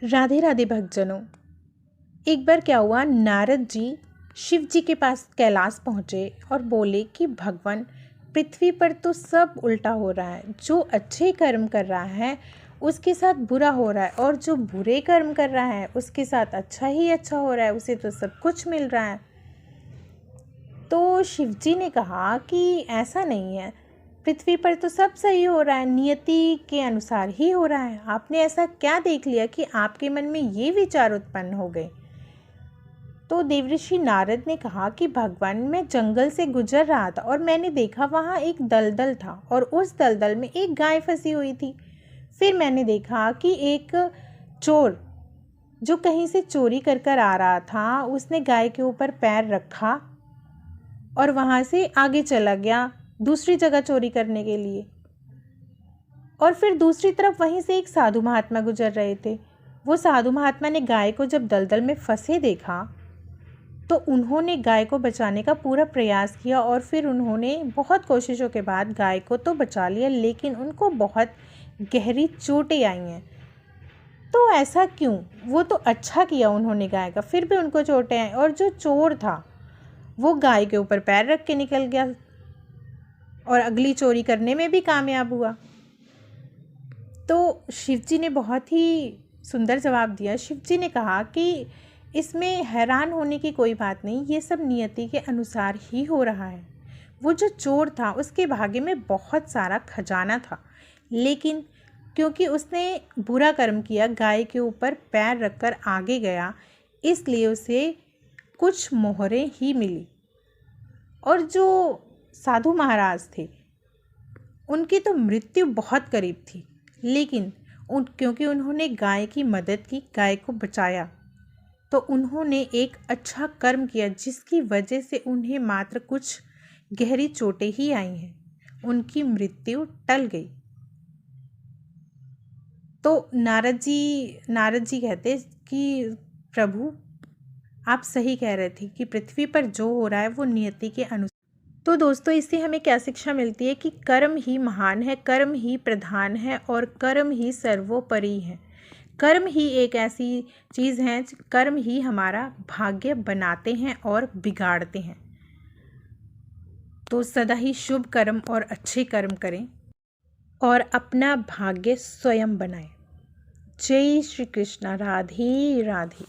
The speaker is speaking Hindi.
राधे राधे भक्तजनों। एक बार क्या हुआ, नारद जी शिव जी के पास कैलाश पहुँचे और बोले कि भगवान, पृथ्वी पर तो सब उल्टा हो रहा है। जो अच्छे कर्म कर रहा है उसके साथ बुरा हो रहा है, और जो बुरे कर्म कर रहा है उसके साथ अच्छा ही अच्छा हो रहा है, उसे तो सब कुछ मिल रहा है। तो शिव जी ने कहा कि ऐसा नहीं है, पृथ्वी पर तो सब सही हो रहा है, नियति के अनुसार ही हो रहा है। आपने ऐसा क्या देख लिया कि आपके मन में ये विचार उत्पन्न हो गए? तो देवऋषि नारद ने कहा कि भगवान, मैं जंगल से गुजर रहा था और मैंने देखा वहाँ एक दलदल था और उस दलदल में एक गाय फंसी हुई थी। फिर मैंने देखा कि एक चोर जो कहीं से चोरी कर कर आ रहा था, उसने गाय के ऊपर पैर रखा और वहाँ से आगे चला गया दूसरी जगह चोरी करने के लिए। और फिर दूसरी तरफ वहीं से एक साधु महात्मा गुजर रहे थे। वो साधु महात्मा ने गाय को जब दलदल में फंसे देखा तो उन्होंने गाय को बचाने का पूरा प्रयास किया, और फिर उन्होंने बहुत कोशिशों के बाद गाय को तो बचा लिया, लेकिन उनको बहुत गहरी चोटें आई हैं। तो ऐसा क्यों? वो तो अच्छा किया उन्होंने गाय का, फिर भी उनको चोटें आई। और जो चोर था वो गाय के ऊपर पैर रख के निकल गया और अगली चोरी करने में भी कामयाब हुआ। तो शिव जी ने बहुत ही सुंदर जवाब दिया। शिव जी ने कहा कि इसमें हैरान होने की कोई बात नहीं, ये सब नियति के अनुसार ही हो रहा है। वो जो चोर था उसके भाग्य में बहुत सारा खजाना था, लेकिन क्योंकि उसने बुरा कर्म किया, गाय के ऊपर पैर रखकर आगे गया, इसलिए उसे कुछ मोहरें ही मिली। और जो साधु महाराज थे उनकी तो मृत्यु बहुत करीब थी, लेकिन क्योंकि उन्होंने गाय की मदद की, गाय को बचाया, तो उन्होंने एक अच्छा कर्म किया जिसकी वजह से उन्हें मात्र कुछ गहरी चोटें ही आई हैं, उनकी मृत्यु टल गई। तो नारद जी कहते कि प्रभु, आप सही कह रहे थे कि पृथ्वी पर जो हो रहा है वो नियति के अनुसार। तो दोस्तों, इससे हमें क्या शिक्षा मिलती है कि कर्म ही महान है, कर्म ही प्रधान है और कर्म ही सर्वोपरि है। कर्म ही एक ऐसी चीज़ है, कर्म ही हमारा भाग्य बनाते हैं और बिगाड़ते हैं। तो सदा ही शुभ कर्म और अच्छे कर्म करें और अपना भाग्य स्वयं बनाएं। जय श्री कृष्ण। राधे राधे।